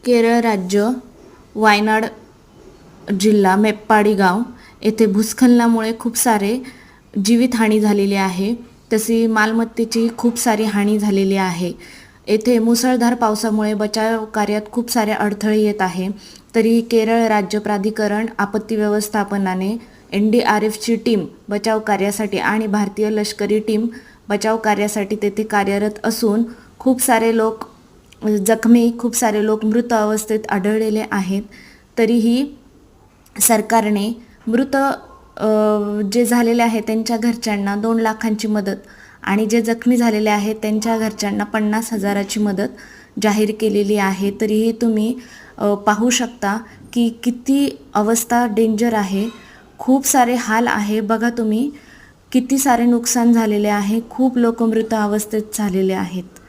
केरळ राज्य, वायनाड जिल्हा, मेप्पाडी गाव येथे भूस्खलनामुळे खूप सारे जीवितहानी झालेली आहे. तशी मालमत्तेची खूप सारी हानी झालेली आहे. येथे मुसळधार पावसामुळे बचाव कार्यात खूप सारे अडथळे येत आहे. तरी केरळ राज्य प्राधिकरण आपत्ती व्यवस्थापनाने NDRFची टीम बचाव कार्यासाठी आणि भारतीय लष्करी टीम बचाव कार्यासाठी तेथे कार्यरत असून खूप सारे लोक जखमी, खूप सारे लोक मृत अवस्थेत आढळलेले आहेत. तरीही सरकारने मृत जे झालेले आहेत त्यांच्या घरच्यांना 2 लाखांची मदत आणि जे जखमी झालेले आहेत त्यांच्या घरच्यांना 50,000ची मदत जाहीर केलेली आहे. तरीही तुम्ही पाहू शकता की किती अवस्था डेंजर आहे. खूप सारे हाल आहे. बघा तुम्ही किती सारे नुकसान झालेले आहे. खूप लोक मृत अवस्थेत झालेले आहेत.